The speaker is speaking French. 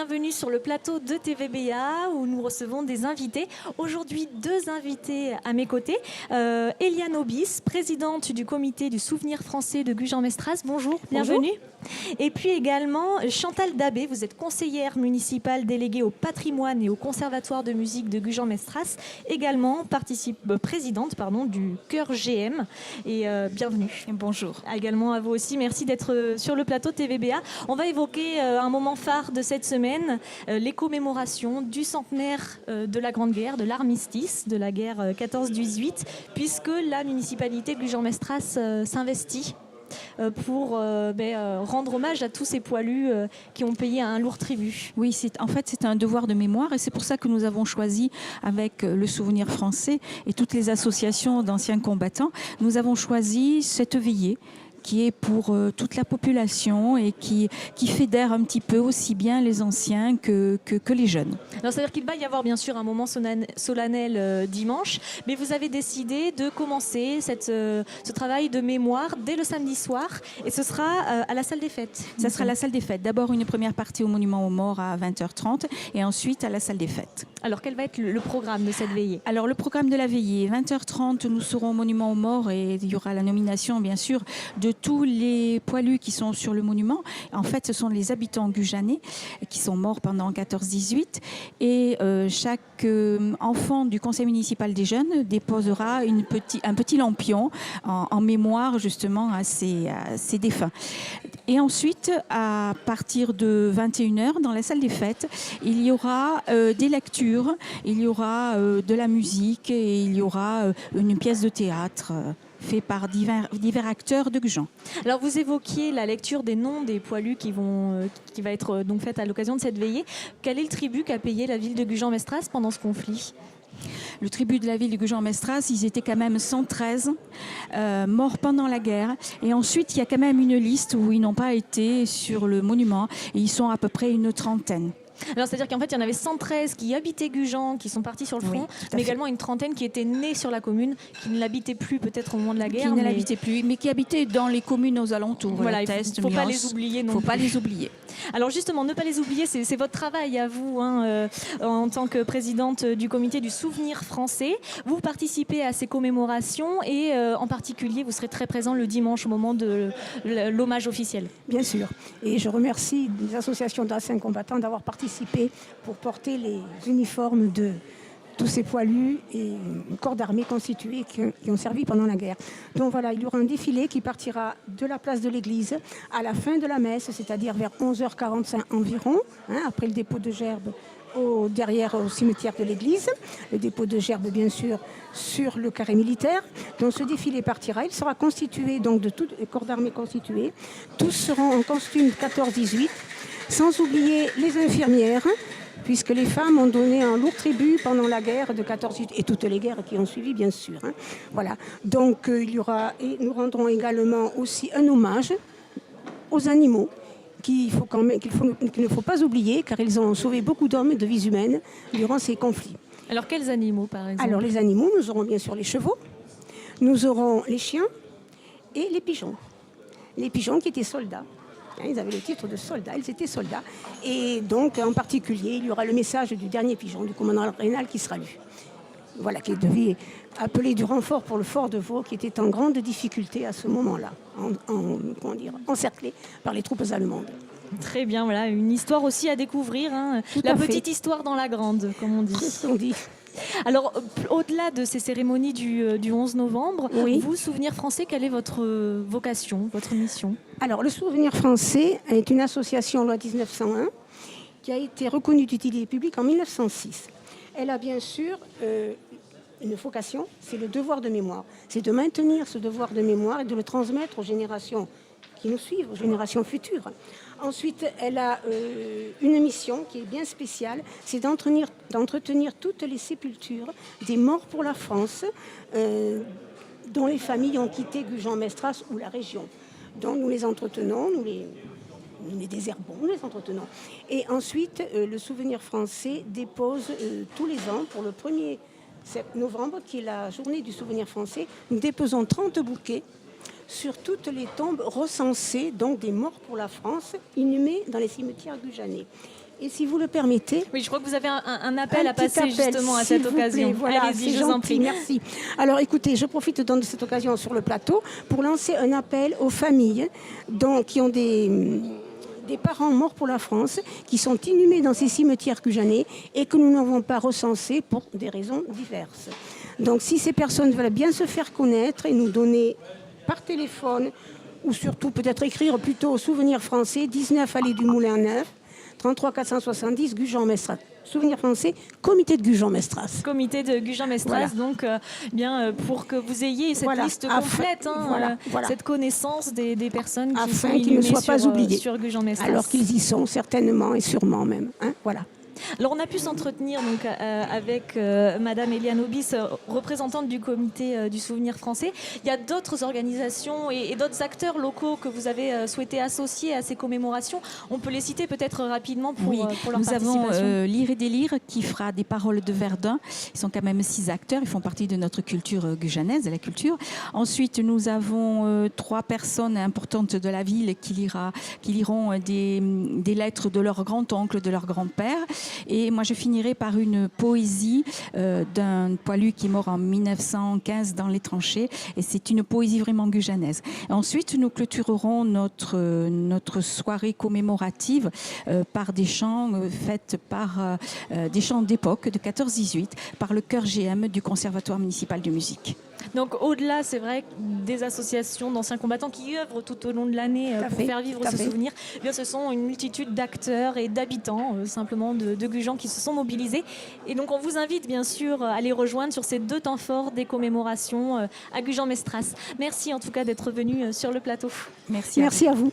bienvenue sur le plateau de TVBA où nous recevons des invités. Aujourd'hui, deux invités à mes côtés. Eliane Obis, présidente du comité du souvenir français de Gujan-Mestras. Bonjour, bienvenue. Bonjour. Et puis également Chantal Dabé, vous êtes conseillère municipale déléguée au patrimoine et au conservatoire de musique de Gujan-Mestras, également présidente du chœur GM. Et bienvenue. Bonjour. Également à vous aussi, merci d'être sur le plateau TVBA. On va évoquer un moment phare de cette semaine, les commémorations du centenaire de la Grande Guerre, de l'armistice, de la guerre 14-18, puisque la municipalité de Gujan-Mestras s'investit pour rendre hommage à tous ces poilus qui ont payé un lourd tribut. Oui, c'est un devoir de mémoire et c'est pour ça que nous avons choisi avec le Souvenir français et toutes les associations d'anciens combattants, nous avons choisi cette veillée qui est pour toute la population et qui fédère un petit peu aussi bien les anciens que les jeunes. Alors, c'est-à-dire qu'il va y avoir bien sûr un moment solennel dimanche, mais vous avez décidé de commencer ce travail de mémoire dès le samedi soir et ce sera à la salle des fêtes. Ça sera à la salle des fêtes. D'abord une première partie au Monument aux Morts à 20h30 et ensuite à la salle des fêtes. Alors quel va être le programme de cette veillée? Alors le programme de la veillée, 20h30 nous serons au Monument aux Morts et il y aura la nomination bien sûr de tous les poilus qui sont sur le monument. En fait, ce sont les habitants gujanais qui sont morts pendant 14-18 et chaque enfant du conseil municipal des jeunes déposera un petit lampion en mémoire justement à ces défunts. Et ensuite, à partir de 21h, dans la salle des fêtes, il y aura des lectures, il y aura de la musique et il y aura une pièce de théâtre fait par divers acteurs de Gujan. Alors vous évoquiez la lecture des noms des poilus qui va être donc faite à l'occasion de cette veillée. Quel est le tribut qu'a payé la ville de Gujan-Mestras pendant ce conflit ? Le tribut de la ville de Gujan-Mestras, ils étaient quand même 113 morts pendant la guerre. Et ensuite, il y a quand même une liste où ils n'ont pas été sur le monument. Et ils sont à peu près une trentaine. Alors, c'est-à-dire qu'en fait, il y en avait 113 qui habitaient Gujan, qui sont partis sur le front, oui, mais également une trentaine qui étaient nés sur la commune, qui ne l'habitaient plus peut-être au moment de la guerre. Qui ne l'habitaient plus, mais qui habitaient dans les communes aux alentours. Voilà, il ne faut pas les oublier non plus. Il ne faut pas les oublier. Alors justement, ne pas les oublier, c'est votre travail à vous, en tant que présidente du comité du souvenir français. Vous participez à ces commémorations et en particulier, vous serez très présent le dimanche au moment de l'hommage officiel. Bien sûr. Et je remercie les associations d'anciens combattants d'avoir participé pour porter les uniformes de tous ces poilus et corps d'armée constitués qui ont servi pendant la guerre. Donc voilà, il y aura un défilé qui partira de la place de l'église à la fin de la messe, c'est-à-dire vers 11h45 environ, après le dépôt de gerbes derrière au cimetière de l'église, le dépôt de gerbes bien sûr sur le carré militaire. Donc ce défilé partira, il sera constitué donc de tous les corps d'armée constitués, tous seront en costume 14-18, sans oublier les infirmières, puisque les femmes ont donné un lourd tribut pendant la guerre de 14-18 et toutes les guerres qui ont suivi bien sûr. Voilà. Donc il y aura, et nous rendrons également aussi un hommage aux animaux qu'il ne faut pas oublier, car ils ont sauvé beaucoup d'hommes et de vies humaines durant ces conflits. Alors quels animaux par exemple? Alors les animaux, nous aurons bien sûr les chevaux, nous aurons les chiens et les pigeons. Les pigeons qui étaient soldats. Ils avaient le titre de soldats, ils étaient soldats. Et donc, en particulier, il y aura le message du dernier pigeon, du commandant Rénal, qui sera lu. Voilà, qui devait appeler du renfort pour le fort de Vaux, qui était en grande difficulté à ce moment-là, encerclé par les troupes allemandes. Très bien, voilà, une histoire aussi à découvrir. La petite histoire dans la grande, comme on dit. C'est ce qu'on dit. Alors, au-delà de ces cérémonies du 11 novembre, oui. Vous, Souvenir français, quelle est votre vocation, votre mission? Alors, le Souvenir français est une association loi 1901 qui a été reconnue d'utilité publique en 1906. Elle a bien sûr une vocation, c'est le devoir de mémoire. C'est de maintenir ce devoir de mémoire et de le transmettre aux générations qui nous suivent, aux générations futures. Ensuite, elle a une mission qui est bien spéciale, c'est d'entretenir toutes les sépultures des morts pour la France dont les familles ont quitté Gujan-Mestras ou la région. Donc nous les entretenons, nous les désherbons, nous les entretenons. Et ensuite, le Souvenir français dépose tous les ans, pour le 1er novembre, qui est la journée du Souvenir français, nous déposons 30 bouquets sur toutes les tombes recensées, donc des morts pour la France, inhumées dans les cimetières gujanais. Et si vous le permettez... Oui, je crois que vous avez un appel à petit passer appel, justement à s'il cette vous plaît. occasion. Voilà, Allez-y, c'est je vous en gentil, prie. merci. Alors écoutez, je profite de cette occasion sur le plateau pour lancer un appel aux familles qui ont des parents morts pour la France, qui sont inhumés dans ces cimetières gujanais et que nous n'avons pas recensés pour des raisons diverses. Donc si ces personnes veulent bien se faire connaître et nous donner par téléphone, ou surtout peut-être écrire plutôt au Souvenir français, 19 allée du Moulin Neuf, 33 470 Gujan-Mestras. Souvenir français, comité de Gujan-Mestras. Comité de Gujan-Mestras, Voilà. donc pour que vous ayez cette Voilà. liste complète, Voilà. cette connaissance des personnes qui sont Afin qu'ils ne inhumées soient pas oubliés. sur Gujan-Mestras. Alors qu'ils y sont, certainement et sûrement même. Hein, voilà. Alors on a pu s'entretenir donc avec Madame Eliane Aubis, représentante du comité du Souvenir français. Il y a d'autres organisations et d'autres acteurs locaux que vous avez souhaité associer à ces commémorations. On peut les citer peut-être rapidement pour leur participation. Nous avons Lire et Délire qui fera des paroles de Verdun. Ils sont quand même 6 acteurs. Ils font partie de notre culture gujanaise, de la culture. Ensuite, nous avons 3 personnes importantes de la ville qui liront des lettres de leur grand-oncle, de leur grand-père. Et moi, je finirai par une poésie d'un poilu qui est mort en 1915 dans les tranchées. Et c'est une poésie vraiment gujanaise. Et ensuite, nous clôturerons notre soirée commémorative par des chants faits par des chants d'époque de 14-18 par le chœur GM du Conservatoire municipal de musique. Donc au-delà, c'est vrai, des associations d'anciens combattants qui œuvrent tout au long de l'année pour faire vivre ce souvenir, eh bien, ce sont une multitude d'acteurs et d'habitants simplement de Gujan qui se sont mobilisés. Et donc on vous invite bien sûr à les rejoindre sur ces 2 temps forts des commémorations à Gujan-Mestras. Merci en tout cas d'être venu sur le plateau. Merci à vous.